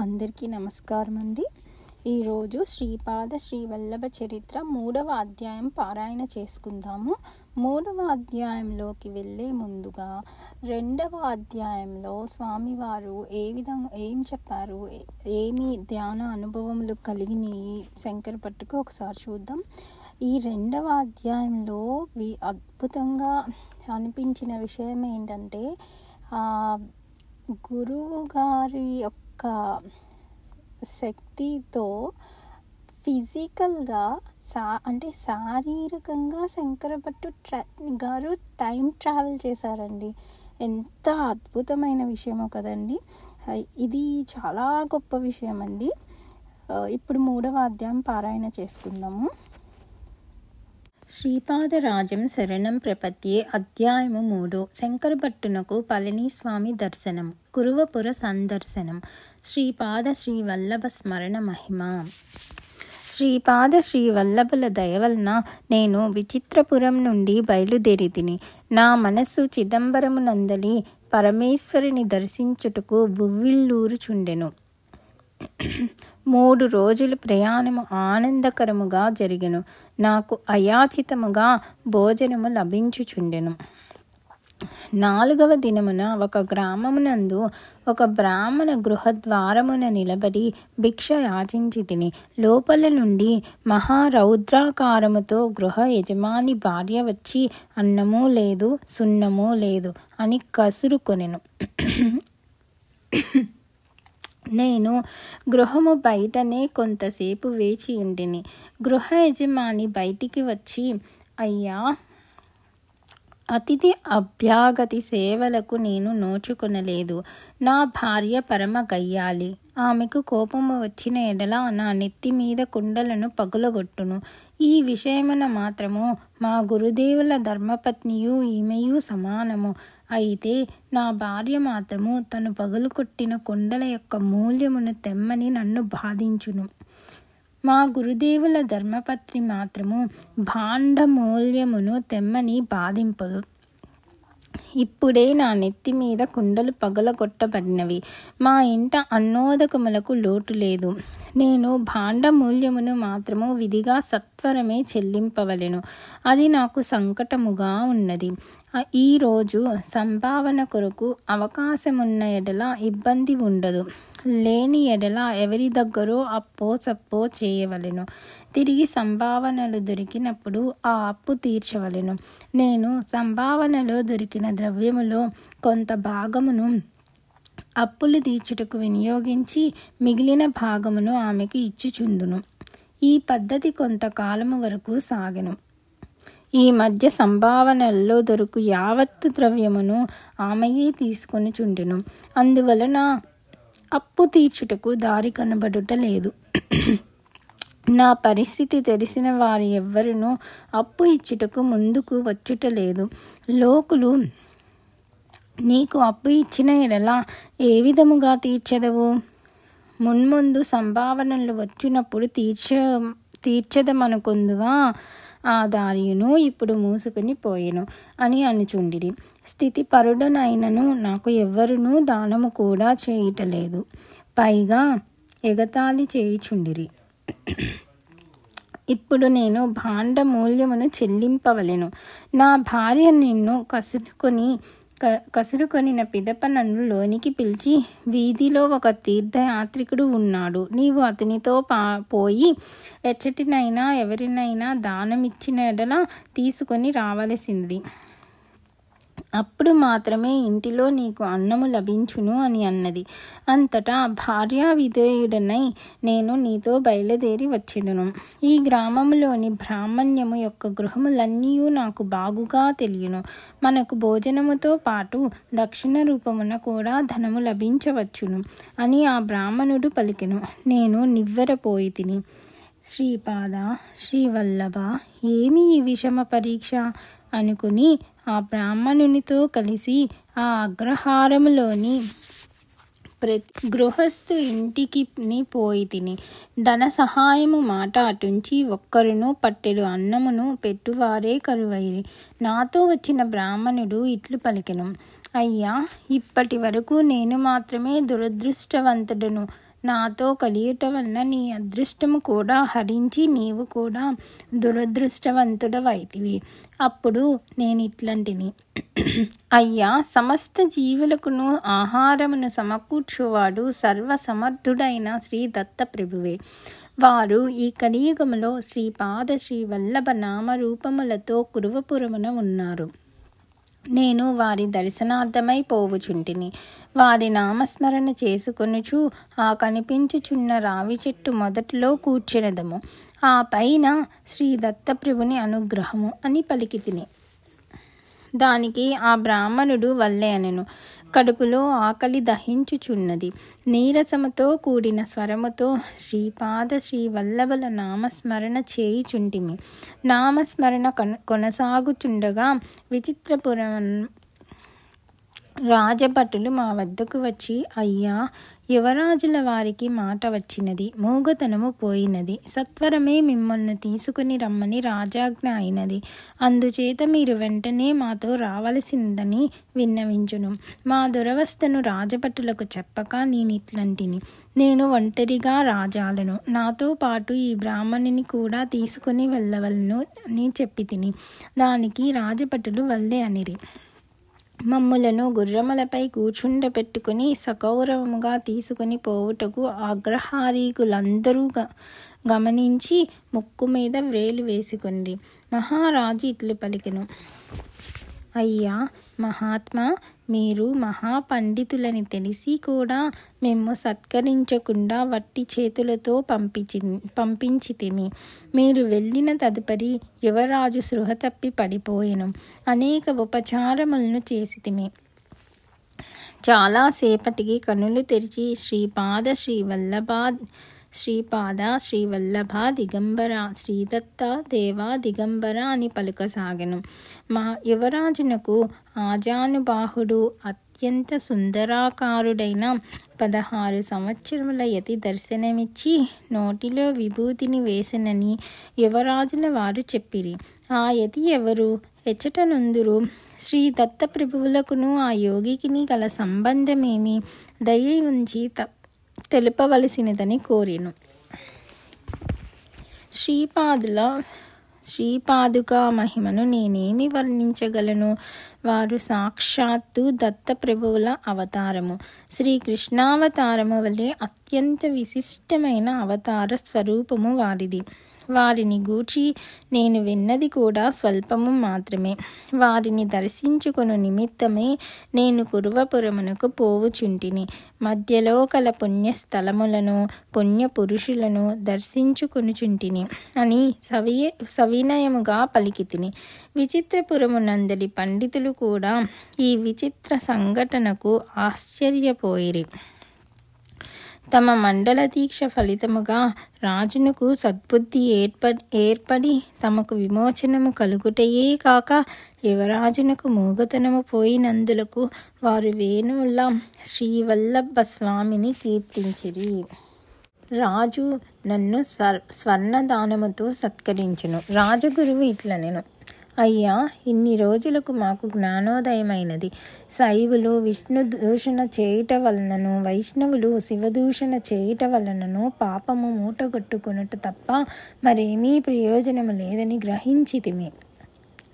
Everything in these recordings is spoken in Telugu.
అందరికీ నమస్కారం అండి. ఈరోజు శ్రీపాద శ్రీవల్లభ చరిత్ర 3వ అధ్యాయం పారాయణ చేసుకుందాము. 3వ అధ్యాయంలోకి వెళ్ళే ముందుగా 2వ అధ్యాయంలో స్వామివారు ఏం చెప్పారు, ఏమి ధ్యాన అనుభవములు కలిగినాయి శంకర పట్టుకు ఒకసారి చూద్దాం. ఈ 2వ అధ్యాయంలో అద్భుతంగా అనిపించిన విషయం ఏంటంటే, గురువు గారి యొక్క శక్తితో ఫిజికల్గా అంటే శారీరకంగా శంకరభట్టు గారు టైం ట్రావెల్ చేశారండి. ఎంత అద్భుతమైన విషయమో కదండి. ఇది చాలా గొప్ప విషయం అండి. ఇప్పుడు 3వ అధ్యాయం పారాయణ చేసుకుందాము. శ్రీపాదరాజం శరణం ప్రపత్యే. అధ్యాయము 3. శంకరభట్టునకు పళనిస్వామి దర్శనం, కురువపుర సందర్శనం. శ్రీపాద శ్రీవల్లభ స్మరణ మహిమ. శ్రీపాద శ్రీవల్లభుల దయవలన నేను విచిత్రపురం నుండి బయలుదేరితిని. నా మనస్సు చిదంబరమునందలి పరమేశ్వరుని దర్శించుటకు బువ్విల్లూరుచుండెను. 3 రోజుల ప్రయాణము ఆనందకరముగా జరిగెను. నాకు అయాచితముగా భోజనము లభించుచుండెను. 4వ దినమున ఒక గ్రామమునందు ఒక బ్రాహ్మణ గృహద్వారమున నిలబడి భిక్ష యాచించి తిని, లోపల నుండి మహారౌద్రాకారముతో గృహ యజమాని భార్య వచ్చి అన్నము లేదు, సున్నము లేదు అని కసురుకొనెను. నేను గృహము బయటనే కొంతసేపు వేచి ఉండిని. గృహ యజమాని బయటికి వచ్చి, అయ్యా, అతిథి అభ్యాగతి సేవలకు నేను నోచుకొనలేదు. నా భార్య పరమ గయ్యాలి. ఆమెకు కోపము వచ్చిన ఎడల నా నెత్తి మీద కుండలను పగులగొట్టును. ఈ విషయమున మాత్రము మా గురుదేవుల ధర్మపత్నియు ఈమెయు సమానము. అయితే నా భార్య మాత్రము తను పగులు కొట్టిన కుండల యొక్క మూల్యమును తెమ్మని నన్ను బాధించును. మా గురుదేవుల ధర్మపత్ని మాత్రము భాండ మూల్యమును తెమ్మని బాధింపదు. ఇప్పుడే నా నెత్తి మీద కుండలు పగలగొట్టబడినవి. మా ఇంట అన్నోదకములకు లోటు లేదు. నేను భాండ మూల్యమును మాత్రము విధిగా సత్వరమే చెల్లింపవలెను. అది నాకు సంకటముగా ఉన్నది. ఈరోజు సంభావన కొరకు అవకాశమున్న ఎడల ఇబ్బంది ఉండదు. లేని ఎడల ఎవరి దగ్గరో అప్పో సప్పో చేయవలెను. తిరిగి సంభావనలు దొరికినప్పుడు ఆ అప్పు తీర్చవలెను. నేను సంభావనలో దొరికిన ద్రవ్యములో కొంత భాగమును అప్పులు తీర్చుటకు వినియోగించి మిగిలిన భాగమును ఆమెకు ఇచ్చుచుందును. ఈ పద్ధతి కొంతకాలము వరకు సాగెను. ఈ మధ్య సంభావనల్లో దొరుకు యావత్తు ద్రవ్యమును ఆమెయే తీసుకొని చుండెను. అందువలన అప్పు తీర్చుటకు దారి కనబడుట లేదు. నా పరిస్థితి తెలిసిన వారు ఎవ్వరునూ అప్పు ఇచ్చుటకు ముందుకు వచ్చుటలేదు. లోకులు, నీకు అప్పు ఇచ్చిన ఎడల ఏ విధముగా తీర్చెదవు? మున్ముందు సంభావనలు వచ్చినప్పుడు తీర్చదమనుకొందువా? ఆ దారియును ఇప్పుడు మూసుకుని పోయెను అని అనుచుండిరి. స్థితి పరుడనైనను నాకు ఎవ్వరునూ దానము కూడా చేయుటలేదు. పైగా ఎగతాళి చేయుచుండిరి. ఇప్పుడు నేను భాండ మూల్యమును చెల్లింపవలెను. నా భార్య నిన్ను కసురుకొనిన పిదప నన్ను లోనికి పిలిచి, వీధిలో ఒక తీర్థయాత్రికుడు ఉన్నాడు. నీవు అతనితో పోయి ఎచ్చటినైనా ఎవరినైనా దానమిచ్చిన ఎడల తీసుకొని రావలసింది. అప్పుడు మాత్రమే ఇంటిలో నీకు అన్నము లభించును అని అన్నది. అంతటా భార్యా విధేయుడనై నేను నీతో బయలుదేరి వచ్చెదను. ఈ గ్రామములోని బ్రాహ్మణ్యము యొక్క గృహములన్నీ నాకు బాగుగా తెలియను. మనకు భోజనముతో పాటు దక్షిణ రూపమున కూడా ధనము లభించవచ్చును అని ఆ బ్రాహ్మణుడు పలికెను. నేను నివ్వెరపోయి తిని, శ్రీపాద శ్రీవల్లభ, ఏమి ఈ విషమ పరీక్ష అనుకుని ఆ బ్రాహ్మణునితో కలిసి ఆ అగ్రహారములోని ప్రతి గృహస్థు ఇంటికి పోయి తిని, ధన సహాయము మాట అటుంచి ఒక్కరును పట్టెడు అన్నమును పెట్టువారే కరువైరి. నాతో వచ్చిన బ్రాహ్మణుడు ఇట్లు పలికెను, అయ్యా, ఇప్పటి వరకు నేను మాత్రమే దురదృష్టవంతుడను. నాతో కలియుట వలన నీ అదృష్టము కూడా హరించి నీవు కూడా దురదృష్టవంతుడవైతివి. అప్పుడు నేనిట్లంటిని, అయ్యా, సమస్త జీవులకును ఆహారమును సమకూర్చువాడు సర్వసమర్థుడైన శ్రీ దత్తప్రభువే. వారు ఈ కలియుగములో శ్రీపాద శ్రీవల్లభ నామరూపములతో కురువపురమున ఉన్నారు. నేను వారి దర్శనార్థమై పోవుచుంటిని. వారి నామస్మరణ చేసుకొనుచు ఆ కనిపించుచున్న రావి చెట్టు మొదటిలో కూర్చునదము. ఆ పైన శ్రీ దత్తప్రభుని అనుగ్రహము అని పలికితిని. దానికి ఆ బ్రాహ్మణుడు వల్లే అనెను. కడుపులో ఆకలి దహించుచున్నది. నీరసముతో కూడిన స్వరముతో శ్రీపాద శ్రీవల్లభుల నామస్మరణ చేయుచుంటిమి. నామస్మరణ కొనసాగుచుండగా విచిత్రపురం రాజభటులు మా వద్దకు వచ్చి, అయ్యా, యువరాజుల వారికి మాట వచ్చినది, మూగతనము పోయినది, సత్వరమే మిమ్మల్ని తీసుకుని రమ్మని రాజాజ్ఞ అయినది. అందుచేత మీరు వెంటనే మాతో రావలసిందని విన్నవించును. మా దురవస్థను రాజభటులకు చెప్పక నేనిట్లంటిని, నేను ఒంటరిగా రాజాలను, నాతో పాటు ఈ బ్రాహ్మణుని కూడా తీసుకుని వెళ్ళవలను అని చెప్పి తిని. దానికి రాజభటులు వల్లే అనిరి. మమ్ములను గుర్రములపై కూర్చుండపెట్టుకుని సగౌరవముగా తీసుకుని పోవుటకు అగ్రహారీకులందరూ గమనించి ముక్కు మీద వ్రేలు వేసుకొనిరి. మహారాజు ఇట్లు పలికెను, అయ్యా మహాత్మా, మీరు మహాపండితులని తెలిసి కూడా మేము సత్కరించకుండా వట్టి చేతులతో పంపించితిమి. మీరు వెళ్ళిన తదుపరి యువరాజు సృహ తప్పి పడిపోయెను. అనేక ఉపచారములను చేసితిమి. చాలాసేపటికి కనులు తెరిచి శ్రీపాద శ్రీవల్లభ దిగంబర, శ్రీదత్త దేవా దిగంబర అని పలుకసాగెను. మా యువరాజునకు ఆజానుబాహుడు అత్యంత సుందరాకారుడైన 16 సంవత్సరముల యతి దర్శనమిచ్చి నోటిలో విభూతిని వేసెనని యువరాజుల వారు చెప్పిరి. ఆ యతి ఎవరు, ఎచ్చట నుందురు, శ్రీ దత్తప్రభువులకును ఆ యోగికిని గల సంబంధమేమి, దయ ఉంచి తెలుపవలసినదని కోరెను. శ్రీపాదుక మహిమను నేనేమి వర్ణించగలను? వారు సాక్షాత్తు దత్తప్రభువుల అవతారము. శ్రీకృష్ణావతారము వలె అత్యంత విశిష్టమైన అవతార స్వరూపము వారిది. వారిని గూర్చి నేను విన్నది కూడా స్వల్పము మాత్రమే. వారిని దర్శించుకొను నిమిత్తమే నేను కురువపురమునకు పోవుచుంటిని. మధ్యలో కల పుణ్యస్థలములను పుణ్యపురుషులను దర్శించుకొనుచుంటిని అని సవినయముగా పలికితిని. విచిత్రపురమునందలి పండితులు కూడా ఈ విచిత్ర సంఘటనకు ఆశ్చర్యపోయిరి. తమ మండల దీక్ష ఫలితముగా రాజునకు సద్బుద్ధి ఏర్పడి తమకు విమోచనము కలుగుటయే కాక యువరాజునకు మూగతనము పోయినందులకు వారు వేణువుల శ్రీవల్లభ స్వామిని కీర్తించిరి. రాజు నన్ను స్వర్ణదానముతో సత్కరించును. రాజగురువు ఇట్లనెను, అయ్యా, ఇన్ని రోజులకు మాకు జ్ఞానోదయమైనది. శైవులు విష్ణు దూషణ చేయుట వలనను వైష్ణవులు శివదూషణ చేయుట వలనను పాపము మూటగొట్టుకొనుట తప్ప మరేమీ ప్రయోజనము లేదని గ్రహించితిమి.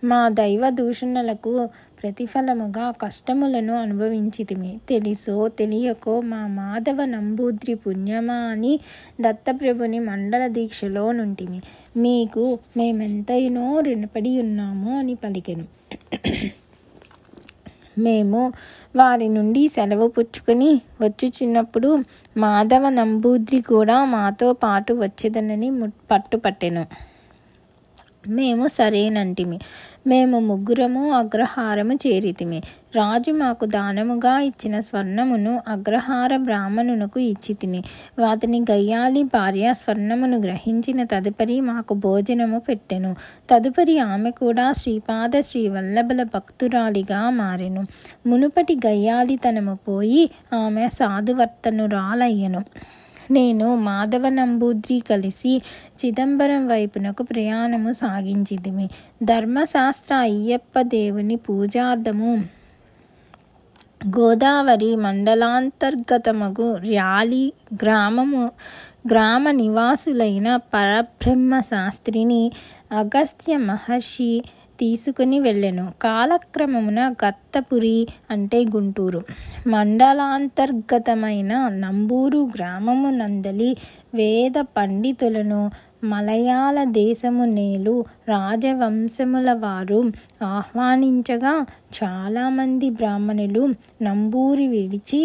మా దైవ దూషణలకు ప్రతిఫలముగా కష్టములను అనుభవించితిమి. తెలిసో తెలియకో మా మాధవ నంబూద్రి పుణ్యమా అని దత్తప్రభుని మండల దీక్షలో నుంటిమి. మీకు మేమెంతైనో రుణపడి ఉన్నాము అని పలికెను. మేము వారి నుండి సెలవు పుచ్చుకొని వచ్చుచున్నప్పుడు మాధవ నంబూద్రి కూడా మాతో పాటు వచ్చేదనని పట్టుపట్టెను. మేము సరేనంటిమి. మేము ముగ్గురము అగ్రహారము చేరితిమి. రాజు మాకు దానముగా ఇచ్చిన స్వర్ణమును అగ్రహార బ్రాహ్మణునకు ఇచ్చితిని. వాటిని గయ్యాలి భార్య స్వర్ణమును గ్రహించిన తదుపరి మాకు భోజనము పెట్టెను. తదుపరి ఆమె కూడా శ్రీపాద శ్రీవల్లభుల భక్తురాలిగా మారెను. మునుపటి గయ్యాలితనము పోయి ఆమె సాధువర్తనురాలయ్యెను. నేను మాధవ నంబూద్రి కలిసి చిదంబరం వైపునకు ప్రయాణము సాగించితిమి. ధర్మశాస్త్ర అయ్యప్ప దేవుని పూజార్థము గోదావరి మండలాంతర్గతమగు ర్యాలీ గ్రామ నివాసులైన పరబ్రహ్మ శాస్త్రిని అగస్త్య మహర్షి తీసుకుని వెళ్ళెను. కాలక్రమమున గత్తపురి అంటే గుంటూరు మండలాంతర్గతమైన నంబూరు గ్రామము నందలి వేద పండితులను మలయాళ దేశము నేలు రాజవంశముల వారు ఆహ్వానించగా చాలామంది బ్రాహ్మణులు నంబూరి విడిచి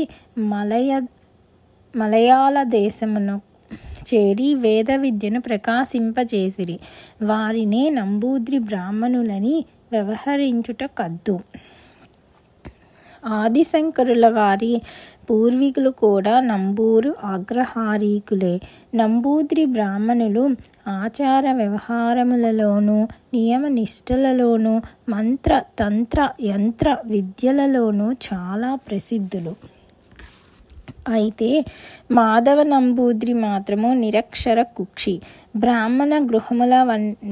మలయాళ దేశమును చేరి వేద విద్యను ప్రకాశింపచేసిరి. వారినే నంబూద్రి బ్రాహ్మణులని వ్యవహరించుట కద్దు. ఆదిశంకరుల వారి పూర్వీకులు కూడా నంబూరు అగ్రహారీకులే. నంబూద్రి బ్రాహ్మణులు ఆచార వ్యవహారములలోనూ నియమ నిష్ఠలలోనూ మంత్ర తంత్ర యంత్ర విద్యలలోనూ చాలా ప్రసిద్ధులు. అయితే మాధవ నంబూద్రి మాత్రము నిరక్షర కుక్షి. బ్రాహ్మణ గృహముల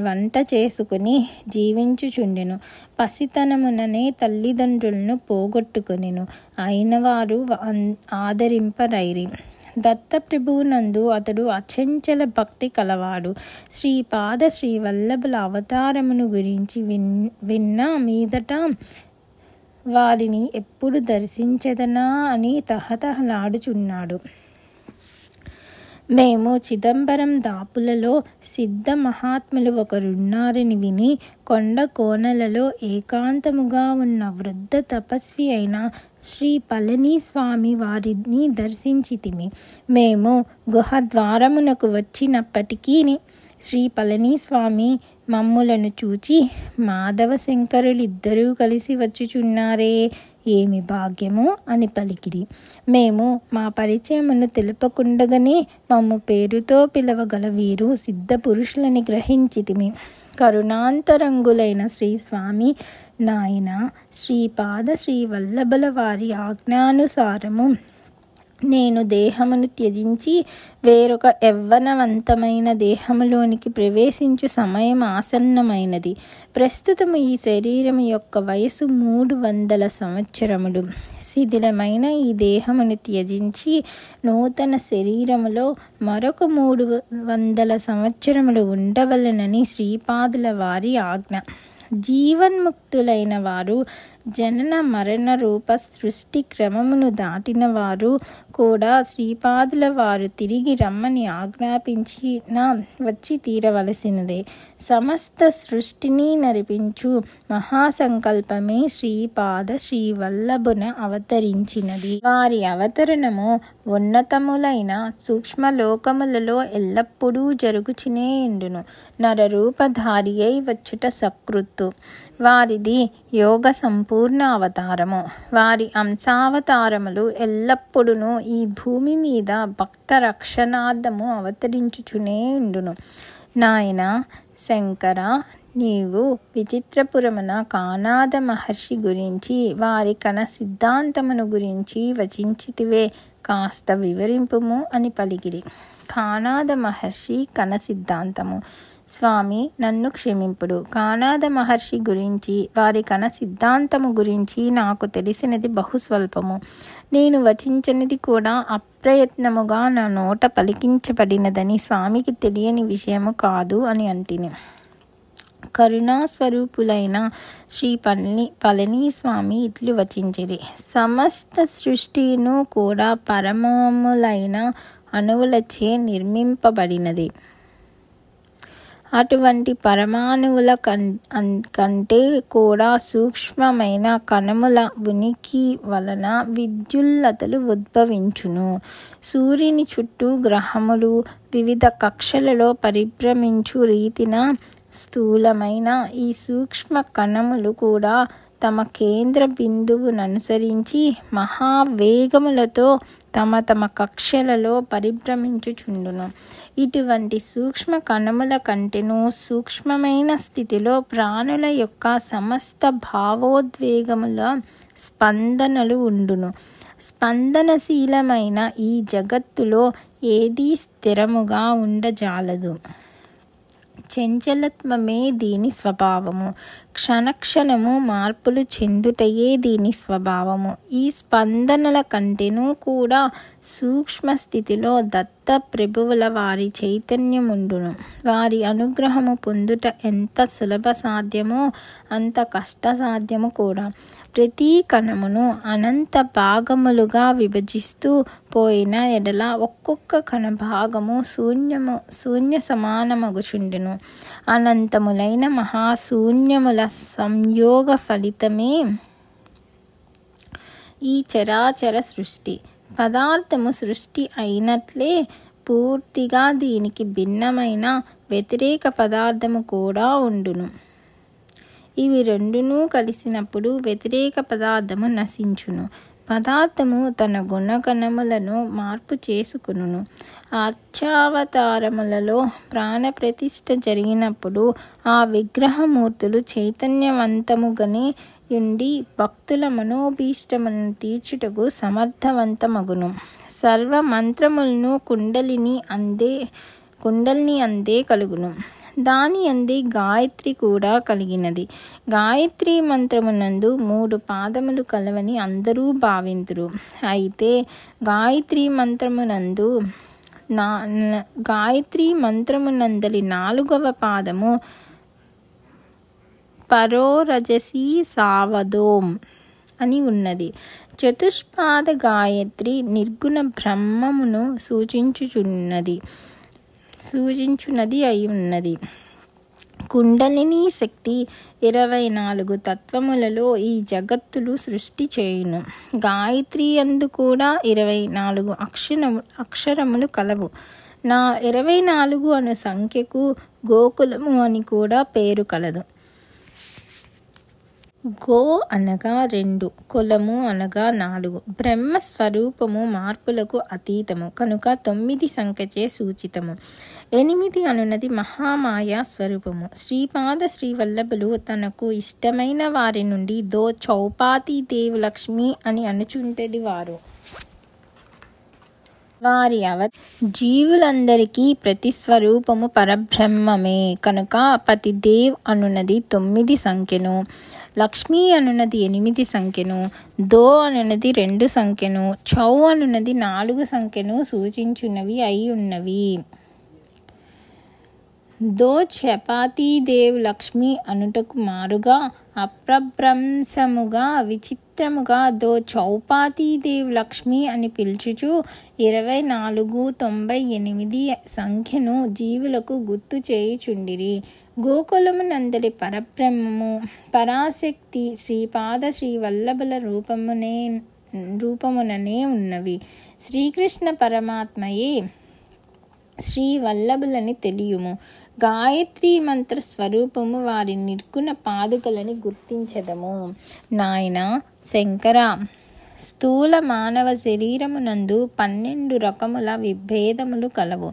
వంట చేసుకుని జీవించుచుండెను. పసితనముననే తల్లిదండ్రులను పోగొట్టుకొనెను. అయినవారు ఆదరింపరైరి. దత్తప్రభువునందు అతడు అచంచల భక్తి కలవాడు. శ్రీపాద శ్రీవల్లభుల అవతారమును గురించి విన్న మీదట వారిని ఎప్పుడు దర్శించెదనా అని తహతహలాడుచున్నాడు. మేము చిదంబరం దాపులలో సిద్ధ మహాత్ములు ఒకరున్నారని విని కొండ కోనలలో ఏకాంతముగా ఉన్న వృద్ధ తపస్వి అయిన శ్రీ పళనిస్వామి వారిని దర్శించితిమి. మేము గుహద్వారమునకు వచ్చినప్పటికీ శ్రీ పళనిస్వామి మమ్ములను చూచి మాధవ శంకరులిద్దరూ కలిసి వచ్చుచున్నారే, ఏమి భాగ్యము అని పలికిరి. మేము మా పరిచయమును తెలుపకుండగానే మమ్ము పేరుతో పిలవగల వీరు సిద్ధ పురుషులని గ్రహించితిమి. కరుణాంతరంగులైన శ్రీ స్వామి నాయన శ్రీపాద శ్రీవల్లభుల వారి ఆజ్ఞానుసారము నేను దేహమును త్యజించి వేరొక యవ్వనవంతమైన దేహములోనికి ప్రవేశించు సమయం ఆసన్నమైనది. ప్రస్తుతము ఈ శరీరము యొక్క వయసు 300 సంవత్సరములు. శిథిలమైన ఈ దేహమును త్యజించి నూతన శరీరములో మరొక 300 సంవత్సరములు ఉండవలెనని శ్రీపాదుల వారి ఆజ్ఞ. జీవన్ముక్తులైన వారు జనన మరణ రూప సృష్టి క్రమమును దాటిన వారు కూడా శ్రీపాదుల వారు తిరిగి రమ్మని ఆజ్ఞాపించిన వచ్చి తీరవలసినదే. సమస్త సృష్టిని నడిపించు మహాసంకల్పమే శ్రీపాద శ్రీవల్లభున అవతరించినది. వారి అవతరణము ఉన్నతములైన సూక్ష్మలోకములలో ఎల్లప్పుడూ జరుగుచునే ఉండును. నరరూపధారి అయి వచ్చుట సకృత్తు. వారిది యోగ సంపూర్ణ అవతారము. వారి అంశావతారములు ఎల్లప్పుడూ ఈ భూమి మీద భక్త రక్షణార్థము అవతరించుచునే ఉండును. నాయన శంకర, నీవు విచిత్రపురమున కానాద మహర్షి గురించి వారి కణ సిద్ధాంతమును గురించి వచించితివే, కాస్త వివరింపుము అని పలికిరి. కానాద మహర్షి కణ సిద్ధాంతము. స్వామి నన్ను క్షమింపుడు. కానాద మహర్షి గురించి వారి కణ సిద్ధాంతము గురించి నాకు తెలిసినది బహుస్వల్పము. నేను వచించినది కూడా అప్రయత్నముగా నా నోట పలికించబడినదని స్వామికి తెలియని విషయము కాదు అని అంటిని. కరుణాస్వరూపులైన శ్రీ పళనిస్వామి ఇట్లు వచించిరి. సమస్త సృష్టిను కూడా పరమములైన అణువులచే నిర్మింపబడినది. అటువంటి పరమాణువుల కంటే కూడా సూక్ష్మమైన కణముల ఉనికి వలన విద్యుల్లతలు ఉద్భవించును. సూర్యుని చుట్టూ గ్రహములు వివిధ కక్షలలో పరిభ్రమించు రీతిన స్థూలమైన ఈ సూక్ష్మ కణములు కూడా తమ కేంద్ర బిందువుననుసరించి మహావేగములతో తమ తమ కక్షలలో పరిభ్రమించుచుండును. ఇటువంటి సూక్ష్మ కణముల కంటెను సూక్ష్మమైన స్థితిలో ప్రాణుల యొక్క సమస్త భావోద్వేగముల స్పందనలు ఉండును. స్పందనశీలమైన ఈ జగత్తులో ఏదీ స్థిరముగా ఉండజాలదు. చంచలత్వమే దీని స్వభావము. క్షణక్షణము మార్పులు చెందుటయే దీని స్వభావము. ఈ స్పందనల కంటేనూ కూడా సూక్ష్మ స్థితిలో దత్త ప్రభువుల వారి చైతన్యముండును. వారి అనుగ్రహము పొందుట ఎంత సులభ సాధ్యమో అంత కష్ట సాధ్యము కూడా. ప్రతి కణమును అనంత భాగములుగా విభజిస్తూ పోయిన ఎడల ఒక్కొక్క కణ భాగము శూన్య సమానమగుచుండును. అనంతములైన మహాశూన్యముల సంయోగ ఫలితమే ఈ చరాచర సృష్టి. పదార్థము సృష్టి అయినట్లే పూర్తిగా దీనికి భిన్నమైన వ్యతిరేక పదార్థము కూడా ఉండును. ఇవి రెండునూ కలిసినప్పుడు వ్యతిరేక పదార్థము నశించును. పదార్థము తన గుణగణములను మార్పు చేసుకును. అర్చావతారములలో ప్రాణప్రతిష్ఠ జరిగినప్పుడు ఆ విగ్రహమూర్తులు చైతన్యవంతముగానే ఉండి భక్తుల మనోభీష్టములను తీర్చుటకు సమర్థవంతమగును. సర్వ మంత్రములను కుండలిని అందే కలుగును. దాని అందే గాయత్రి కూడా కలిగినది. గాయత్రి మంత్రమునందు 3 పాదములు కలవని అందరూ భావింతురు. అయితే గాయత్రి మంత్రమునందలి 4వ పాదము పరోరజసి సావధోం అని ఉన్నది. చతుష్పాద గాయత్రి నిర్గుణ బ్రహ్మమును సూచించున్నది అయి ఉన్నది. కుండలిని శక్తి 24 తత్వములలో ఈ జగత్తులు సృష్టి చేయును. గాయత్రి యందు కూడా 24 అక్షరములు కలవు. నా 24 అను సంఖ్యకు గోకులము అని కూడా పేరు కలదు. గో అనగా 2, కులము అనగా 4. బ్రహ్మస్వరూపము మార్పులకు అతీతము కనుక 9 సంఖ్యచే సూచితము. 8 అనున్నది మహామాయా స్వరూపము. శ్రీపాద శ్రీవల్లభులు తనకు ఇష్టమైన వారి నుండి దో చౌపాతి దేవ్ లక్ష్మి అని అనుచుంటెడి వారు. వారి జీవులందరికీ ప్రతిస్వరూపము పరబ్రహ్మమే కనుక పతిదేవ్ అనున్నది 9 సంఖ్యను, లక్ష్మి అనున్నది 8 సంఖ్యను, దో అనున్నది 2 సంఖ్యను, చౌ అనున్నది 4 సంఖ్యను సూచించున్నవి అయి ఉన్నవి. దో చపాతి దేవ్ లక్ష్మి అనుటకు మారుగా అప్రభ్రంశముగా విచిత్రముగా దో చౌపాతి దేవ్ లక్ష్మి అని పిలుచుచు 2498 సంఖ్యను జీవులకు గుర్తు చేయుచుండిరి. గోకులమునందలి పరబ్రహ్మము పరాశక్తి శ్రీపాద శ్రీవల్లభుల రూపముననే ఉన్నవి. శ్రీకృష్ణ పరమాత్మయే శ్రీవల్లభులని తెలియుము. గాయత్రి మంత్ర స్వరూపము వారి నిర్గుణ పాదుకలని గుర్తించదము. నాయన శంకర, స్థూల మానవ శరీరమునందు 12 రకముల విభేదములు కలవు.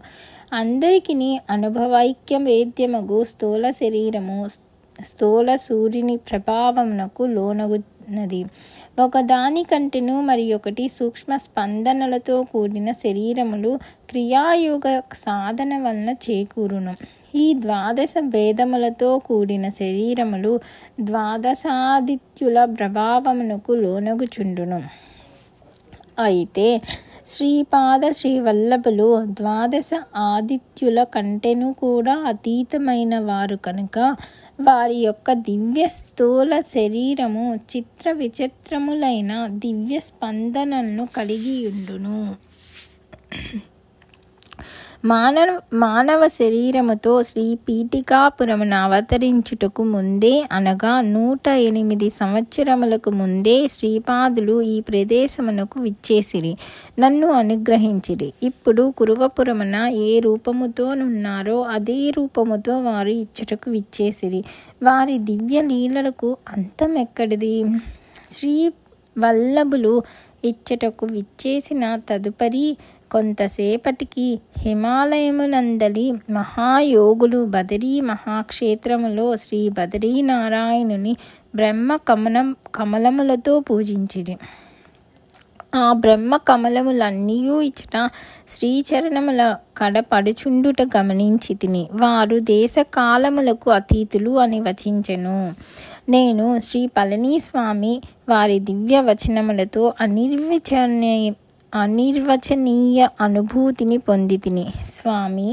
అందరికీ అనుభవైక్య వేద్యమగు స్థూల శరీరము స్థూల సూర్యుని ప్రభావమునకు లోనగున్నది. ఒకదానికంటేను మరి ఒకటి సూక్ష్మ స్పందనలతో కూడిన శరీరములు క్రియాయోగ సాధన వలన చేకూరును. ఈ 12 భేదములతో కూడిన శరీరములు ద్వాదశాదిత్యుల ప్రభావమునకు లోనగుచుండును. అయితే శ్రీపాద శ్రీవల్లభులు 12 ఆదిత్యుల కంటేను కూడా అతీతమైన వారు కనుక వారి యొక్క దివ్య స్థూల శరీరము చిత్ర విచిత్రములైన దివ్య స్పందనలను కలిగియుండును. మానవ శరీరముతో శ్రీ పీఠికాపురమున అవతరించుటకు ముందే అనగా 108 సంవత్సరములకు ముందే శ్రీపాదులు ఈ ప్రదేశమునకు విచ్చేసిరి, నన్ను అనుగ్రహించిరి. ఇప్పుడు కురువపురమున ఏ రూపముతోనున్నారో అదే రూపముతో వారు ఇచ్చటకు విచ్చేసిరి. వారి దివ్య లీలలకు అంతమెక్కడిది? శ్రీ వల్లభులు ఇచ్చటకు విచ్చేసిన తదుపరి కొంతసేపటికి హిమాలయమునందలి మహాయోగులు బదరీ మహాక్షేత్రములో శ్రీ బదరీనారాయణుని బ్రహ్మ కమలములతో పూజించిరి. ఆ బ్రహ్మ కమలములన్నీయూ ఇచ్చట శ్రీచరణముల కడపడుచుండుట గమనించి తిని వారు దేశకాలములకు అతీతులు అని వచించెను. నేను శ్రీ పళనిస్వామి వారి దివ్య వచనములతో అనిర్వచనీయ అనుభూతిని పొందితిని. స్వామి,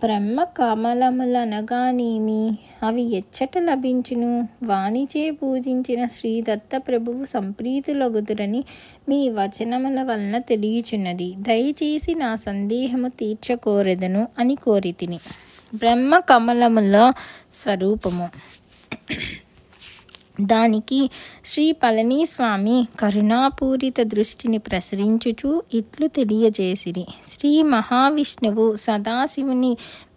బ్రహ్మ కమలములనగానేమి? అవి ఎచ్చట లభించును? వానిచే పూజించిన శ్రీ దత్త ప్రభువు సంప్రీతులగుదురని మీ వచనముల వలన తెలియచున్నది. దయచేసి నా సందేహము తీర్చకోరెదను అని కోరితిని. బ్రహ్మ కమలముల స్వరూపము. దానికి శ్రీ పళనిస్వామి కరుణాపూరిత దృష్టిని ప్రసరించుచు ఇట్లు తెలియజేసిరి. శ్రీ మహావిష్ణువు సదాశివుని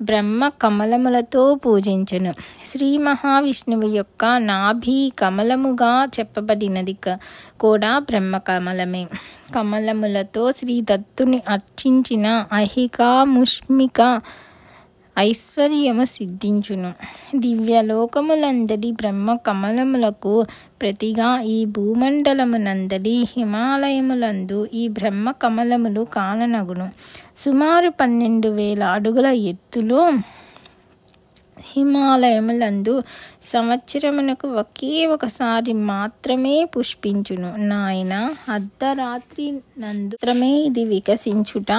బ్రహ్మ కమలములతో పూజించెను. శ్రీ మహావిష్ణువు యొక్క నాభి కమలముగా చెప్పబడినది కూడా బ్రహ్మ కమలమే. కమలములతో శ్రీ దత్తుని అర్చించిన ఐహికాముష్మిక ఐశ్వర్యము సిద్ధించును. దివ్యలోకములందలి బ్రహ్మ కమలములకు ప్రతిగా ఈ భూమండలమునందలి హిమాలయములందు ఈ బ్రహ్మ కమలములు కాననగును. సుమారు 12,000 అడుగుల ఎత్తులో హిమాలయములందు సంవత్సరమునకు ఒకే ఒకసారి మాత్రమే పుష్పించును. నాయన, అర్ధరాత్రి నందుత్రమే ఇది వికసించుట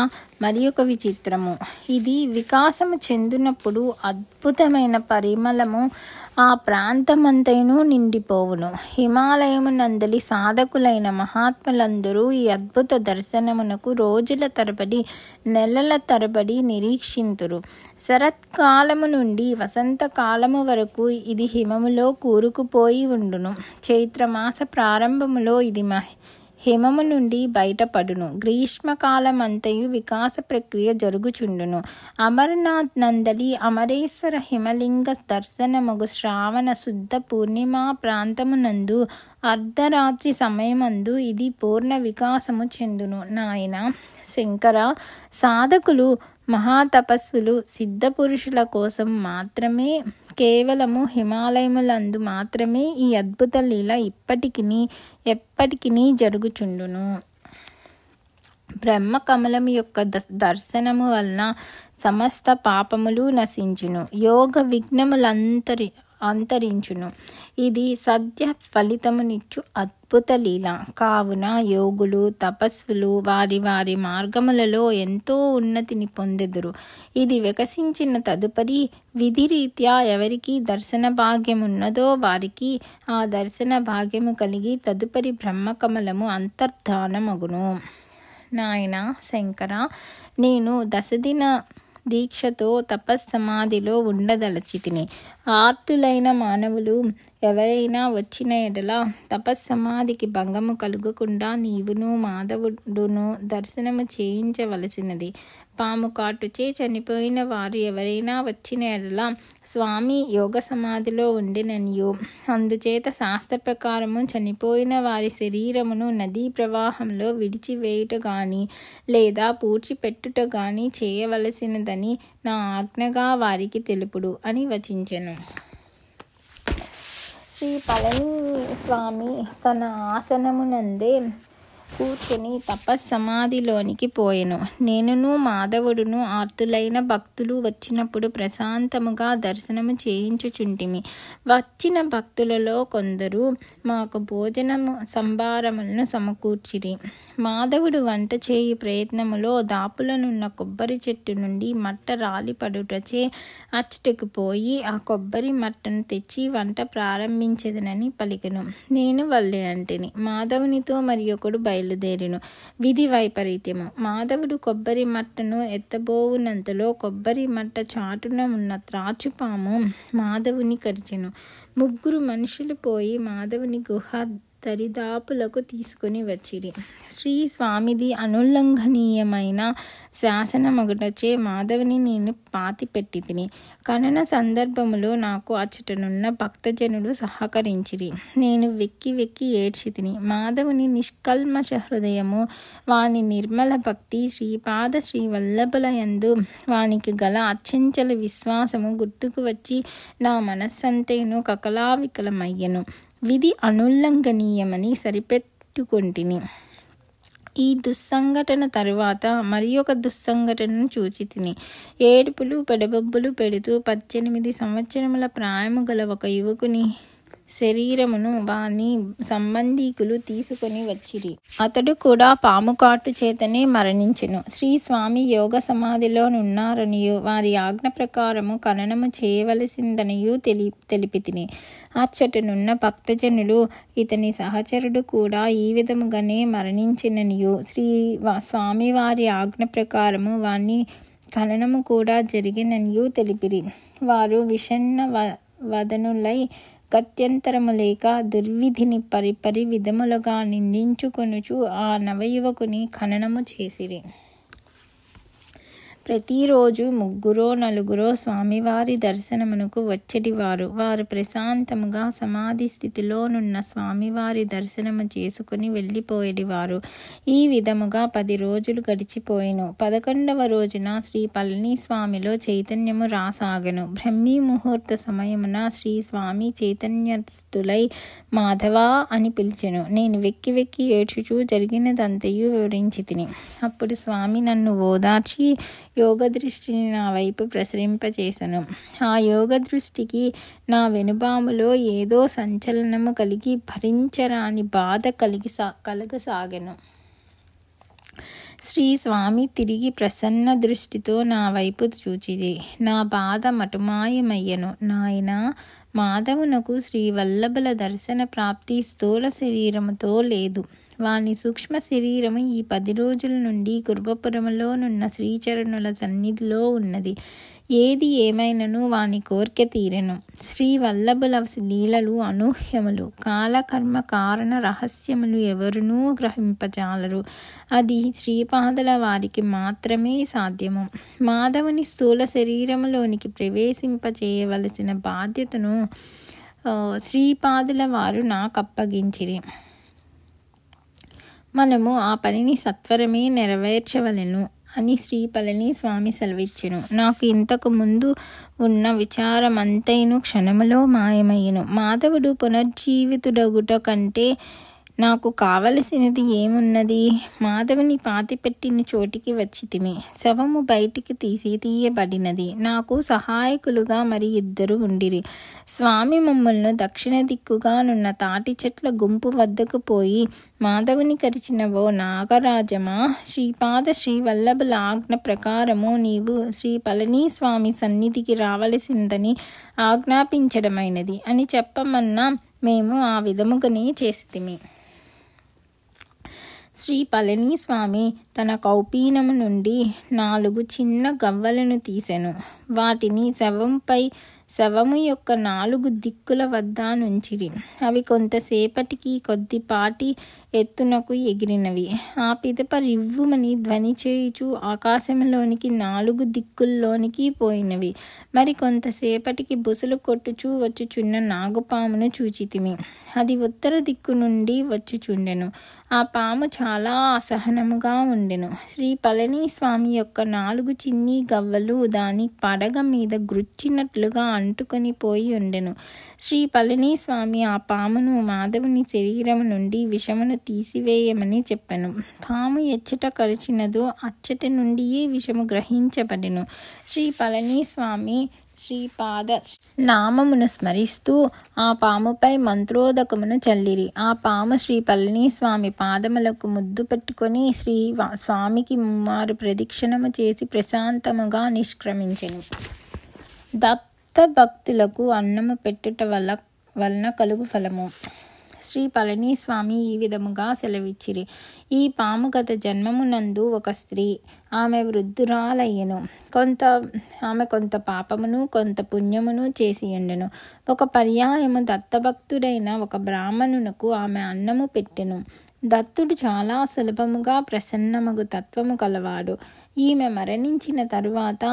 మరి ఒక విచిత్రము. ఇది వికాసము చెందినప్పుడు అద్భుతమైన పరిమళము ఆ ప్రాంతమంతైనూ నిండిపోవును. హిమాలయమునందలి సాధకులైన మహాత్ములందరూ ఈ అద్భుత దర్శనమునకు రోజుల తరబడి నెలల తరబడి నిరీక్షింతురు. శరత్కాలము నుండి వసంతకాలము వరకు ఇది హిమములో కూరుకుపోయి ఉండును. చైత్రమాస ప్రారంభములో ఇది హిమము నుండి బయటపడును. గ్రీష్మకాలమంతయు వికాస ప్రక్రియ జరుగుచుండును. అమర్నాథ్ నందలి అమరేశ్వర హిమలింగ దర్శనమగు శ్రావణ శుద్ధ పూర్ణిమా ప్రాంతమునందు అర్ధరాత్రి సమయమందు ఇది పూర్ణ వికాసము చెందును. నాయన శంకర, సాధకులు, మహాతపస్సులు, సిద్ధపురుషుల కోసం మాత్రమే కేవలము హిమాలయములందు మాత్రమే ఈ అద్భుత లీల ఎప్పటికీ జరుగుచుండును. బ్రహ్మ కమలం యొక్క దర్శనము వలన సమస్త పాపములు నశించును. యోగ విఘ్నములంతరించును. ఇది సద్య ఫలితమునిచ్చు అద్భుత లీల. కావున యోగులు, తపస్సులు వారి వారి మార్గములలో ఎంతో ఉన్నతిని పొందెదురు. ఇది వికసించిన తదుపరి విధిరీత్యా ఎవరికి దర్శన భాగ్యమున్నదో వారికి ఆ దర్శన భాగ్యము కలిగి తదుపరి బ్రహ్మకమలము అంతర్ధానమగును. నాయన శంకర, నేను 10 దిన దీక్షతో తపస్సమాధిలో ఉండదలచితిని. ఆర్తులైన మానవులు ఎవరైనా వచ్చిన ఎడల తపస్సమాధికి భంగము కలుగకుండా నీవును మాధవుడును దర్శనము చేయించవలసినది. పాము కాటుచే చనిపోయిన వారు ఎవరైనా వచ్చిన ఎడల స్వామి యోగ సమాధిలో ఉండెననియు, అందుచేత శాస్త్ర ప్రకారము చనిపోయిన వారి శరీరమును నదీ ప్రవాహంలో విడిచివేయుట గాని లేదా పూడ్చిపెట్టుట గాని చేయవలసినదని నా ఆజ్ఞగా వారికి తెలుపుడు అని వచించెను. శ్రీ పళనిస్వామి తన ఆసనమునందే కూర్చుని తపస్సమాధిలోనికి పోయెను. నేనును మాధవుడును ఆర్తులైన భక్తులు వచ్చినప్పుడు ప్రశాంతముగా దర్శనము చేయించుచుంటిమి. వచ్చిన భక్తులలో కొందరు మాకు భోజనము సంభారములను సమకూర్చిరి. మాధవుడు వంట చేయు ప్రయత్నములో దాపులనున్న కొబ్బరి చెట్టు నుండి మట్ట రాలిపడుటచే అచ్చటకు పోయి ఆ కొబ్బరి మట్టను తెచ్చి వంట ప్రారంభించెదనని పలికెను. నేను వల్లే అంటిని. మాధవునితో మరి ఒకడు బయలుదేరెను. విధి వైపరీత్యము. మాధవుడు కొబ్బరి మట్టను ఎత్తబోవునంతలో కొబ్బరి మట్ట చాటున ఉన్న త్రాచుపాము మాధవుని కరిచెను. 3 మనుషులు పోయి మాధవుని గుహ దరిదాపులకు తీసుకుని వచ్చిరి. శ్రీ స్వామిది అనుల్లంఘనీయమైన శాసనమగుటచే మాధవుని నేను పాతిపెట్టి తిని. ఖనన సందర్భములో నాకు అచ్చటనున్న భక్తజనులు సహకరించిరి. నేను వెక్కి వెక్కి ఏడ్చి తిని. మాధవుని నిష్కల్మష హృదయము, వాని నిర్మల భక్తి, శ్రీపాద శ్రీవల్లభుల యందు వానికి గల అచంచల విశ్వాసము గుర్తుకు వచ్చి నా మనస్సంతేను కకలావికలమయ్యను. విధి అనుల్లంఘనీయమని సరిపెట్టుకొంటిని. ఈ దుస్సంఘటన తరువాత మరి ఒక దుస్సంఘటనను చూచితిని. ఏడుపులు పెడబొబ్బులు పెడుతూ 18 సంవత్సరముల ప్రాయము గల ఒక యువకుని శరీరమును వాని సంబంధీకులు తీసుకొని వచ్చిరి. అతడు కూడా పాము కాటు చేతనే మరణించెను. శ్రీ స్వామి యోగ సమాధిలో నున్నారనియు వారి ఆజ్ఞ ప్రకారము ఖననము చేయవలసిందనియు తెలిపితిని. అచ్చటనున్న భక్తజనులు ఇతని సహచరుడు కూడా ఈ విధముగానే మరణించిననియు స్వామివారి ఆజ్ఞ ప్రకారము వాని ఖననము కూడా జరిగిననియు తెలిపిరి. వారు విషణ్ణ వదనులై గత్యంతరము లేక దుర్విధిని పరిపరి విధములుగా నిందించుకొనుచు ఆ నవయువకుని ఖననము చేసిరి. ప్రతిరోజు 3-4 స్వామివారి దర్శనమునకు వచ్చేటివారు. వారు ప్రశాంతముగా సమాధి స్థితిలోనున్న స్వామివారి దర్శనము చేసుకుని వెళ్ళిపోయేటివారు. ఈ విధముగా 10 రోజులు గడిచిపోయెను. 11వ రోజున శ్రీ పళనిస్వామిలో చైతన్యము రాసాగెను. బ్రహ్మీ ముహూర్త సమయమున శ్రీ స్వామి చైతన్యస్థులై మాధవా అని పిలిచెను. నేను వెక్కి వెక్కి ఏడ్చుచూ జరిగినదంతయు వివరించి తిని. అప్పుడు స్వామి నన్ను ఓదార్చి యోగ దృష్టిని నా వైపు ప్రసరింపచేసెను. ఆ యోగ దృష్టికి నా వెనుబాములో ఏదో సంచలనము కలిగి భరించరాని బాధ కలగసాగెను. శ్రీ స్వామి తిరిగి ప్రసన్న దృష్టితో నా వైపు చూచిరి. నా బాధ మటుమాయమయ్యను. నాయనా, మాధవునకు శ్రీవల్లభుల దర్శన ప్రాప్తి స్థూల శరీరముతో లేదు. వాని సూక్ష్మ శరీరము ఈ 10 రోజుల నుండి కుర్వపురములోనున్న శ్రీచరణుల సన్నిధిలో ఉన్నది. ఏది ఏమైనను వాని కోర్కె తీరెను. శ్రీవల్లభుల లీలలు అనూహ్యములు. కాలకర్మ కారణ రహస్యములు ఎవరునూ గ్రహింపజాలరు. అది శ్రీపాదుల వారికి మాత్రమే సాధ్యము. మాధవుని స్థూల శరీరములోనికి ప్రవేశింపచేయవలసిన బాధ్యతను శ్రీపాదుల వారు నాకప్పగించిరి. మనము ఆ పనిని సత్వరమే నెరవేర్చవలెను అని శ్రీ పళనిస్వామి సెలవిచ్చెను. నాకు ఇంతకు ముందు ఉన్న విచారమంతైను క్షణములో మాయమయ్యెను. మాధవుడు పునర్జీవితుడగుట కంటే నాకు కావలసినది ఏమున్నది? మాధవుని పాతిపెట్టిన చోటికి వచ్చితిమి. శవము బయటికి తీయబడినది. నాకు సహాయకులుగా మరి 2 ఉండిరి. స్వామి మమ్మల్ని దక్షిణ దిక్కుగానున్న తాటి చెట్ల గుంపు వద్దకు పోయి, మాధవుని కరిచిన ఓ నాగరాజమా, శ్రీపాద శ్రీవల్లభుల ఆజ్ఞ ప్రకారము నీవు శ్రీ పళనిస్వామి సన్నిధికి రావలసిందని ఆజ్ఞాపించడమైనది అని చెప్పమన్నా మేము ఆ విధముగానే చేసితిమి. శ్రీ పళనిస్వామి తన కౌపీనము నుండి 4 చిన్న గవ్వలను తీసెను. వాటిని శవము యొక్క 4 దిక్కుల వద్ద నుంచిరి. అవి కొంతసేపటికి కొద్దిపాటి ఎత్తునకు ఎగిరినవి. ఆ పిదప రివ్వుమని ధ్వని చేయుచు ఆకాశంలోనికి 4 దిక్కుల్లోనికి పోయినవి. మరి కొంతసేపటికి బుసలు కొట్టుచూ వచ్చుచున్న నాగుపామును చూచితిమి. అది ఉత్తర దిక్కు నుండి వచ్చుచుండెను. ఆ పాము చాలా అసహనముగా ఉండెను. శ్రీ పళనిస్వామి యొక్క 4 చిన్ని గవ్వలు దాని పడగ మీద గ్రుచ్చినట్లుగా అంటుకొని పోయి ఉండెను. శ్రీ పళనిస్వామి ఆ పామును మాధవుని శరీరం నుండి విషమును తీసివేయమని చెప్పెను. పాము ఎచ్చట కరిచినదో అచ్చటి నుండియే విషము గ్రహించబడెను. శ్రీ పళనిస్వామి శ్రీపాద నామమును స్మరిస్తూ ఆ పాముపై మంత్రోదకమును చల్లిరి. ఆ పాము శ్రీ పళనిస్వామి పాదములకు ముద్దు పెట్టుకొని స్వామికి 3 ప్రదక్షిణము చేసి ప్రశాంతముగా నిష్క్రమించెను. దత్త భక్తులకు అన్నము పెట్టుట వలన కలుగు ఫలము. శ్రీ పళనిస్వామి ఈ విధముగా సెలవిచ్చిరి. ఈ పాము గత జన్మమునందు ఒక స్త్రీ. ఆమె వృద్ధురాలయ్యెను. ఆమె కొంత పాపమును కొంత పుణ్యమును చేసి ఉండెను. ఒక పర్యాయము దత్తభక్తుడైన ఒక బ్రాహ్మణునకు ఆమె అన్నము పెట్టెను. దత్తుడు చాలా సులభముగా ప్రసన్నమగు తత్వము కలవాడు. ఈమె మరణించిన తరువాత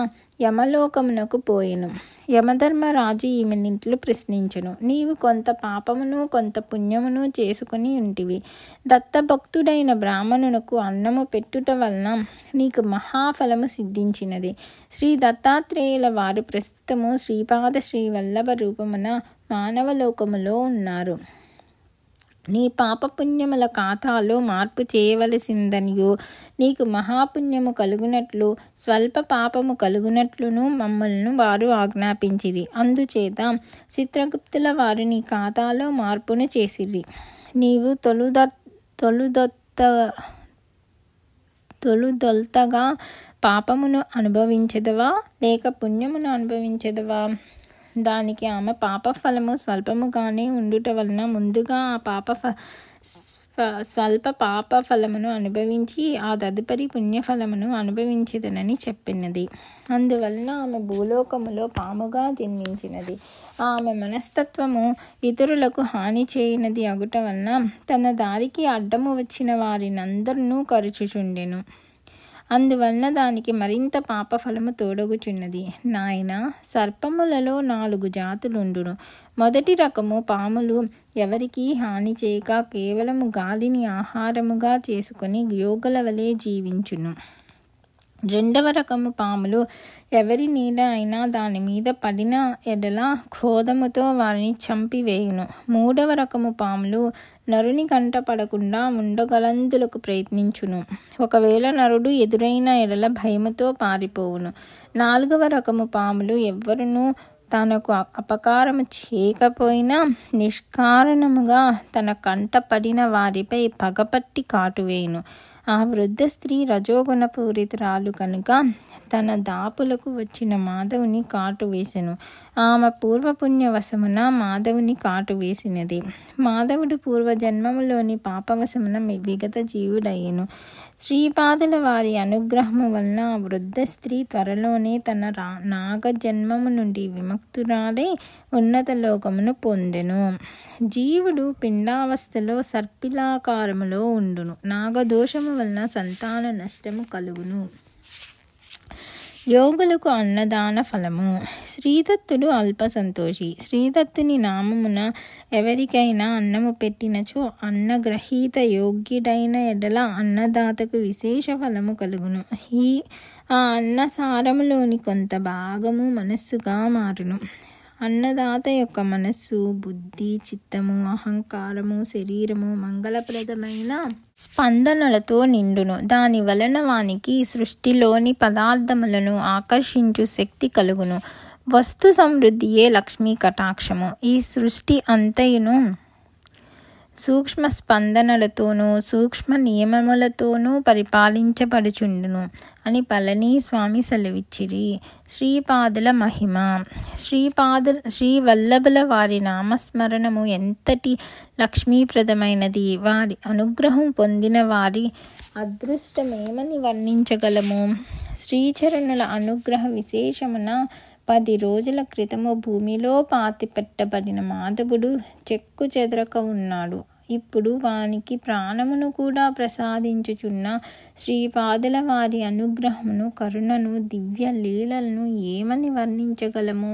యమలోకమునకు పోయెను. యమధర్మరాజు ఈమెనింట్లో ప్రశ్నించెను. నీవు కొంత పాపమును కొంత పుణ్యమును చేసుకుని ఉంటివి. దత్తభక్తుడైన బ్రాహ్మణునకు అన్నము పెట్టుట వలన నీకు మహాఫలము సిద్ధించినది. శ్రీ దత్తాత్రేయుల వారు ప్రస్తుతము శ్రీపాద శ్రీవల్లభ రూపమున మానవలోకములో ఉన్నారు. నీ పాపపుణ్యముల ఖాతాలో మార్పు చేయవలసిందనియు నీకు మహాపుణ్యము కలుగునట్లు స్వల్ప పాపము కలుగునట్లును మమ్మల్ని వారు ఆజ్ఞాపించిరి. అందుచేత చిత్రగుప్తుల వారు నీ ఖాతాలో మార్పును చేసిరి. నీవు తొలుదొల్తగా పాపమును అనుభవించదవా లేక పుణ్యమును అనుభవించదవా? దానికి ఆమె పాపఫలము స్వల్పముగానే ఉండుట వలన ముందుగా స్వల్ప పాప ఫలమును అనుభవించి ఆ తదుపరి పుణ్యఫలమును అనుభవించదనని చెప్పినది. అందువలన ఆమె భూలోకములో పాముగా జన్మించినది. ఆమె మనస్తత్వము ఇతరులకు హాని చేయనది అగుట వలన తన దారికి అడ్డము వచ్చిన వారినందరినూ కరుచుచుండెను. అందువలన దానికి మరింత పాపఫలము తోడగుచున్నది. నాయన, సర్పములలో 4 జాతులుండును. మొదటి రకము పాములు ఎవరికి హాని చేయక కేవలము గాలిని ఆహారముగా చేసుకొని యోగుల వలె జీవించును. రెండవ రకము పాములు ఎవరి నీడ అయినా దాని మీద పడిన ఎడల క్రోధముతో వారిని చంపివేయును. మూడవ రకము పాములు నరుని కంట పడకుండా ఉండగలందులకు ప్రయత్నించును. ఒకవేళ నరుడు ఎదురైన ఎడల భయముతో పారిపోవును. 4వ రకము పాములు ఎవ్వరునూ తనకు అపకారము చేయకపోయినా నిష్కారణముగా తన కంట పడిన వారిపై పగపట్టి కాటువేయును. ఆ వృద్ధ స్త్రీ రజోగుణ పూరితురాలు కనుక తన దాపులకు వచ్చిన మాధవుని కాటు వేసెను. ఆమె పూర్వపుణ్యవశమున మాధవుని కాటు వేసినది. మాధవుడు పూర్వజన్మములోని పాపవశమున విగత జీవుడయ్యెను. శ్రీపాదుల వారి అనుగ్రహము వలన ఆ వృద్ధ స్త్రీ త్వరలోనే తన నాగజన్మము నుండి విముక్తురాలై ఉన్నత లోకమును పొందెను. జీవుడు పిండావస్థలో సర్పిలాకారములో ఉండును. నాగదోషము వలన సంతాన నష్టము కలుగును. యోగులకు అన్నదాన ఫలము. శ్రీదత్తుడు అల్పసంతోషి. శ్రీదత్తుని నామమున ఎవరికైనా అన్నము పెట్టినచో అన్నగ్రహీత యోగ్యుడైన ఎడల అన్నదాతకు విశేష ఫలము కలుగును. ఆ అన్నసారములోని కొంత భాగము మనస్సుగా మారును. అన్నదాత యొక్క మనస్సు, బుద్ధి, చిత్తము, అహంకారము, శరీరము మంగళప్రదమైన స్పందనలతో నిండును. దాని వలన వానికి సృష్టిలోని పదార్థములను ఆకర్షించు శక్తి కలుగును. వస్తు సమృద్ధియే లక్ష్మీ కటాక్షము. ఈ సృష్టి అంతయును సూక్ష్మ స్పందనలతోనూ సూక్ష్మ నియమములతోనూ పరిపాలించబడుచుండును అని పళని స్వామి సెలవిచ్చిరి. శ్రీపాదుల మహిమ. శ్రీవల్లభుల వారి నామస్మరణము ఎంతటి లక్ష్మీప్రదమైనది. వారి అనుగ్రహం పొందిన వారి అదృష్టమేమని వర్ణించగలము. శ్రీచరణుల అనుగ్రహ విశేషమున 10 రోజుల క్రితము భూమిలో పాతిపెట్టబడిన మాధవుడు చెక్కు చెదరక ఉన్నాడు. ఇప్పుడు వానికి ప్రాణమును కూడా ప్రసాదించుచున్న శ్రీపాదుల వారి అనుగ్రహమును, కరుణను, దివ్య లీలలను ఏమని వర్ణించగలము.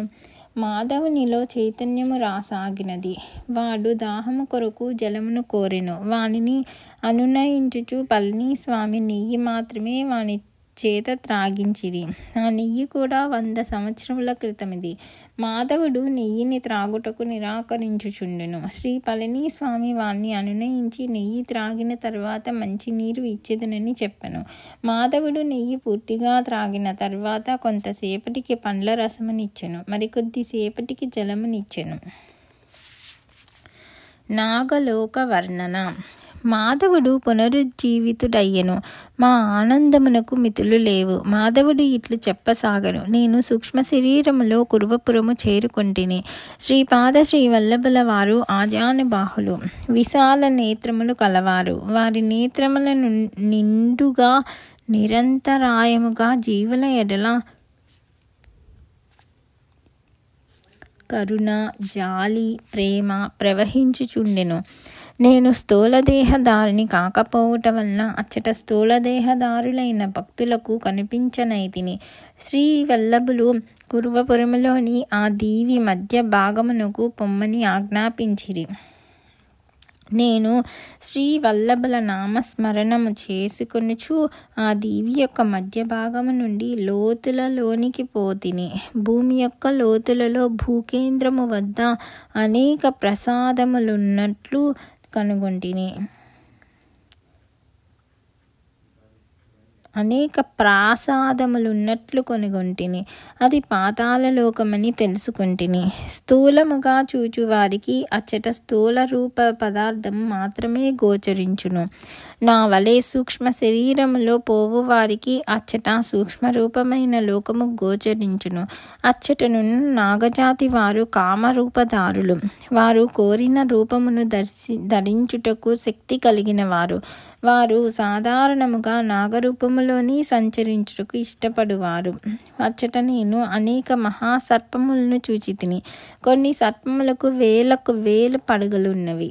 మాధవునిలో చైతన్యము రాసాగినది. వాడు దాహము కొరకు జలమును కోరెను. వానిని అనునయించుచు పళని స్వామి నెయ్యి మాత్రమే వాని చేత త్రాగించిరి. ఆ నెయ్యి కూడా 100 సంవత్సరముల క్రితమిది. మాధవుడు నెయ్యిని త్రాగుటకు నిరాకరించుచుండెను. శ్రీ పళని స్వామి వాణ్ణి అనునయించి నెయ్యి త్రాగిన తరువాత మంచినీరు ఇచ్చేదనని చెప్పెను. మాధవుడు నెయ్యి పూర్తిగా త్రాగిన తరువాత కొంతసేపటికి పండ్ల రసమునిచ్చెను. మరికొద్దిసేపటికి జలమునిచ్చెను. నాగలోక వర్ణన. మాధవుడు పునరుజ్జీవితుడయ్యెను. మా ఆనందమునకు మితులు లేవు. మాధవుడు ఇట్లు చెప్పసాగను. నేను సూక్ష్మ శరీరములో కురువపురము చేరుకొంటిని. శ్రీపాద శ్రీవల్లభుల వారు ఆజానుబాహులు, విశాల నేత్రములు కలవారు. వారి నేత్రముల నిండుగా నిరంతరాయముగా జీవుల ఎడల కరుణ, జాలి, ప్రేమ ప్రవహించుచుండెను. నేను స్థూలదేహదారిని కాకపోవుట వలన అచ్చట స్థూలదేహదారులైన భక్తులకు కనిపించనైతిని. శ్రీవల్లభులు కురువపురములోని ఆ దీవి మధ్య భాగమునకు పొమ్మని ఆజ్ఞాపించిరి. నేను శ్రీవల్లభుల నామస్మరణము చేసుకొనుచు ఆ దీవి యొక్క మధ్య భాగము నుండి లోతులలోనికి పోతిని. భూమి యొక్క లోతులలో భూకేంద్రము వద్ద అనేక ప్రసాదములున్నట్లు కనుగొంటిని. అనేక ప్రాసాదములున్నట్లు కొనుగొంటిని. అది పాతాళ లోకమని తెలుసుకొంటిని. స్థూలముగా చూచువారికి అచ్చట స్థూల రూప పదార్థం మాత్రమే గోచరించును. నా వలె సూక్ష్మ శరీరములో పోవు వారికి అచ్చట సూక్ష్మరూపమైన లోకము గోచరించును. అచ్చటనున్న నాగజాతి వారు కామరూపదారులు. వారు కోరిన రూపమును ధరించుటకు శక్తి కలిగిన వారు. వారు సాధారణముగా నాగరూపములోని సంచరించుటకు ఇష్టపడువారు. అచ్చట నేను అనేక మహాసర్పములను చూచితిని. కొన్ని సర్పములకు వేలకు వేల పడగలున్నవి.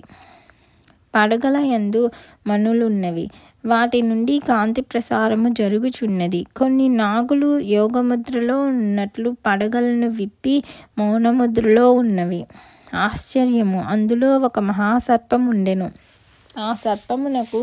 పడగల యందు మణులున్నవి. వాటి నుండి కాంతి ప్రసారము జరుగుచున్నది. కొన్ని నాగులు యోగముద్రలో ఉన్నట్లు పడగలను విప్పి మౌనముద్రలో ఉన్నవి. ఆశ్చర్యము! అందులో ఒక మహాసర్పం ఉండెను. ఆ సర్పమునకు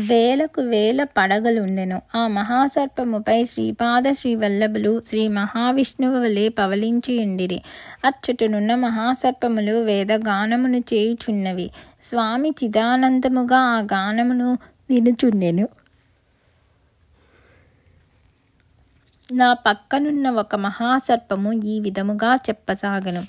వేలకు వేల పడగలుండెను. ఆ మహాసర్పముపై శ్రీపాద శ్రీవల్లభులు శ్రీ మహావిష్ణువు వలె పవలించియుండిరి. అచ్చటనున్న మహాసర్పములు వేదగానమును చేయుచున్నవి. స్వామి చిదానందముగా ఆ గానమును వినుచుండెను. నా పక్కనున్న ఒక మహాసర్పము ఈ విధముగా చెప్పసాగను.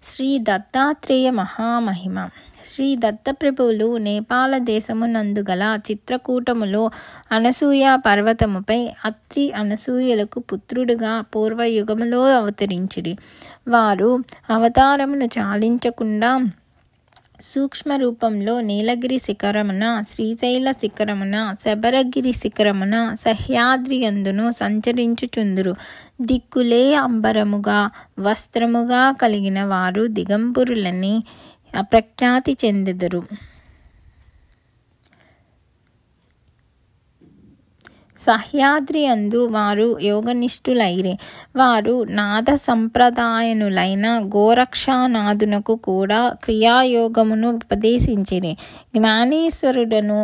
శ్రీ దత్తాత్రేయ మహామహిమ. శ్రీ దత్తప్రభువులు నేపాల దేశమునందు గల చిత్రకూటములో అనసూయ పర్వతముపై అత్రి అనసూయలకు పుత్రుడుగా పూర్వయుగములో అవతరించిరి. వారు అవతారమును చాలించకుండా సూక్ష్మ రూపంలో నీలగిరి శిఖరమున, శ్రీశైల శిఖరమున, శబరగిరి శిఖరమున, సహ్యాద్రి యందును సంచరించుచుందురు. దిక్కులే అంబరముగా వస్త్రముగా కలిగిన వారు దిగంబరులని ప్రఖ్యాతి చెందెదరు. సహ్యాద్రి యందు వారు యోగనిష్ఠులైరి. వారు నాద సంప్రదాయనులైన గోరక్షనాథునకు కూడా క్రియాయోగమును ఉపదేశించిరి. జ్ఞానేశ్వరుడను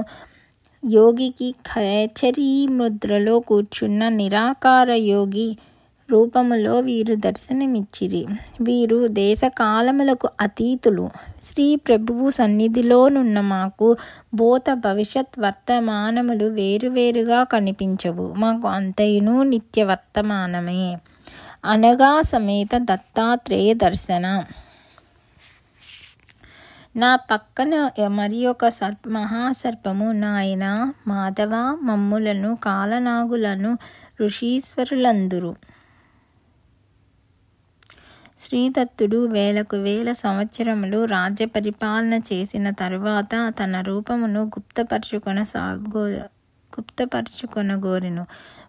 యోగికి ఖేచరీ ముద్రలో కూర్చున్న నిరాకార యోగి రూపములో వీరు దర్శనమిచ్చిరి. వీరు దేశకాలములకు అతీతులు. శ్రీ ప్రభువు సన్నిధిలోనున్న మాకు భూత భవిష్యత్ వర్తమానములు వేరువేరుగా కనిపించవు. మాకు అంతయును నిత్య వర్తమానమే. అనగా సమేత దత్తాత్రేయ దర్శన. నా పక్కన మరి ఒక మహాసర్పము, నాయన మాధవ, మమ్ములను కాలనాగులను ఋషీశ్వరులందురు. శ్రీదత్తుడు వేలకు వేల సంవత్సరములు రాజ్య పరిపాలన చేసిన తరువాత తన రూపమును గుప్తపరచుకొనగోరెను.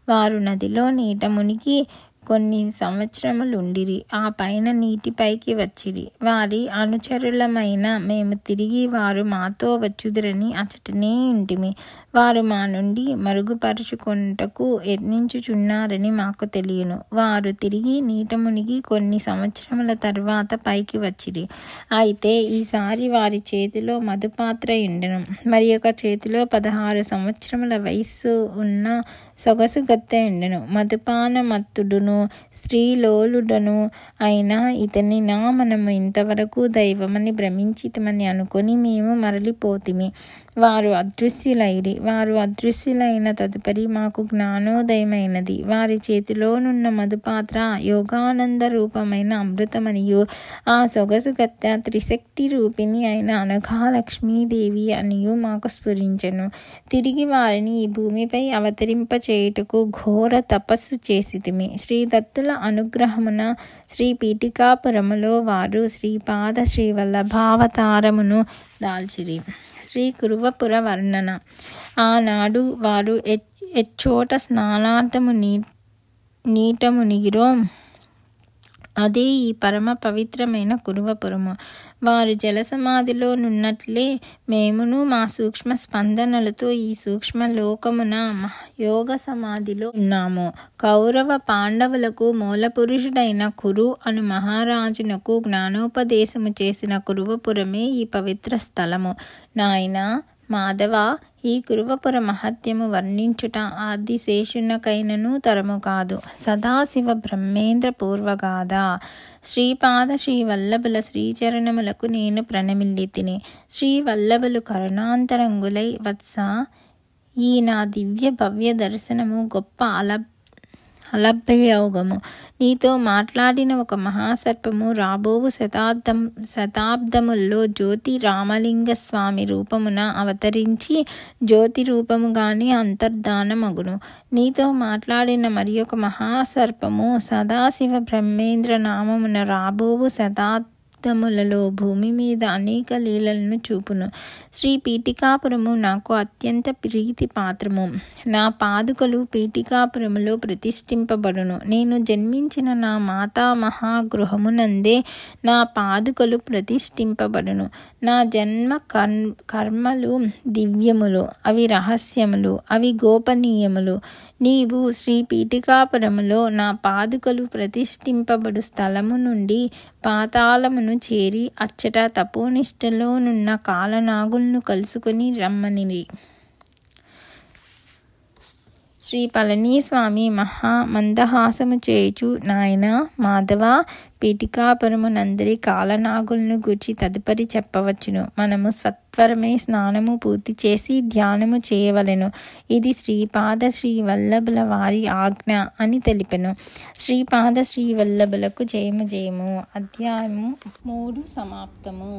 వారు నదిలో నీట మునిగి కొన్ని సంవత్సరములుండిరి. ఆ పైన నీటిపైకి వచ్చిరి. వారి అనుచరులమైన మేము తిరిగి వారు మాతో వచ్చుదురని అచటనే ఉంటిమి. వారు మా నుండి మరుగుపరుచుకొనుటకు యత్నించుచున్నారని మాకు తెలియను. వారు తిరిగి నీట మునిగి కొన్ని సంవత్సరముల తరువాత పైకి వచ్చిరి. అయితే ఈసారి వారి చేతిలో మధుపాత్ర ఉండెను. మరి ఒక చేతిలో 16 సంవత్సరముల వయస్సు ఉన్న సొగసు గత్తె ఉండెను. మధుపానమత్తుడును స్త్రీలోలుడను అయిన ఇతని మనము ఇంతవరకు దైవమని భ్రమించితమని అనుకొని మేము మరలిపోతిమి. వారు అదృశ్యులైరి. వారు అదృశ్యులైన తదుపరి మాకు జ్ఞానోదయమైనది. వారి చేతిలోనున్న మధుపాత్ర యోగానంద రూపమైన అమృతమనియు, ఆ సొగసు గత్తె త్రిశక్తి రూపిణి అయిన అనఘాలక్ష్మీదేవి అనియు మాకు స్ఫురించెను. తిరిగి వారిని ఈ భూమిపై అవతరింపచేయుటకు ఘోర తపస్సు చేసితిమి. శ్రీదత్తుల అనుగ్రహమున శ్రీ పీఠికాపురములో వారు శ్రీపాద శ్రీవల్లభావతారమును దాల్చిరి. శ్రీ కురువపుర వర్ణన. ఆనాడు వారు ఎచ్చోట స్నానార్థము నీట మునిగిరో అదే ఈ పరమ పవిత్రమైన కురువపురము. వారు జలసమాధిలో నున్నట్లే మేమును మా సూక్ష్మ స్పందనలతో ఈ సూక్ష్మ లోకమున యోగ సమాధిలో ఉన్నాము. కౌరవ పాండవులకు మూలపురుషుడైన కురు అను మహారాజునకు జ్ఞానోపదేశము చేసిన కురువపురమే ఈ పవిత్ర స్థలము. నాయన మాధవ, ఈ కురువపుర మహత్యము వర్ణించుట ఆదిశేషునకైనను తరము కాదు. సదాశివ బ్రహ్మేంద్ర పూర్వగాథ. శ్రీపాద శ్రీవల్లభుల శ్రీచరణములకు నేను ప్రణమిల్లితిని. శ్రీవల్లభులు కరుణాంతరంగులై వత్స, ఈ నా దివ్య భవ్య దర్శనము గొప్ప అలభ్యయోగము. నీతో మాట్లాడిన ఒక మహాసర్పము రాబోవు శతాబ్దముల్లో జ్యోతి రామలింగ స్వామి రూపమున అవతరించి జ్యోతి రూపముగానే అంతర్ధానమగును. నీతో మాట్లాడిన మరి ఒక మహాసర్పము సదాశివ బ్రహ్మేంద్ర నామమున రాబోవు శతాబ్దములలో భూమి మీద అనేక లీలలను చూపును. శ్రీ పీఠికాపురము నాకు అత్యంత ప్రీతి పాత్రము. నా పాదుకలు పీఠికాపురములో ప్రతిష్ఠింపబడును. నేను జన్మించిన నా మాతామహాగృహమునందే నా పాదుకలు ప్రతిష్ఠింపబడును. నా జన్మ కర్మలు దివ్యములు, అవి రహస్యములు, అవి గోపనీయములు. నీవు శ్రీ పీఠికాపురములో నా పాదుకలు ప్రతిష్ఠింపబడు స్థలము నుండి పాతాళమును చేరి అచ్చట తపోనిష్టలోనున్న కాలనాగులను కలుసుకొని రమ్మనిరి. శ్రీ పళనీస్వామి మందహాసము చేయుచు, నాయనా మాధవ, పీఠికాపురమునందరి కాలనాగులను గూర్చి తదుపరి చెప్పవచ్చును. మనము సత్వరమే స్నానము పూర్తి చేసి ధ్యానము చేయవలెను. ఇది శ్రీపాద శ్రీవల్లభుల వారి ఆజ్ఞ అని తెలిపెను. శ్రీపాద శ్రీవల్లభులకు జయము జయము. అధ్యాయము 3 సమాప్తము.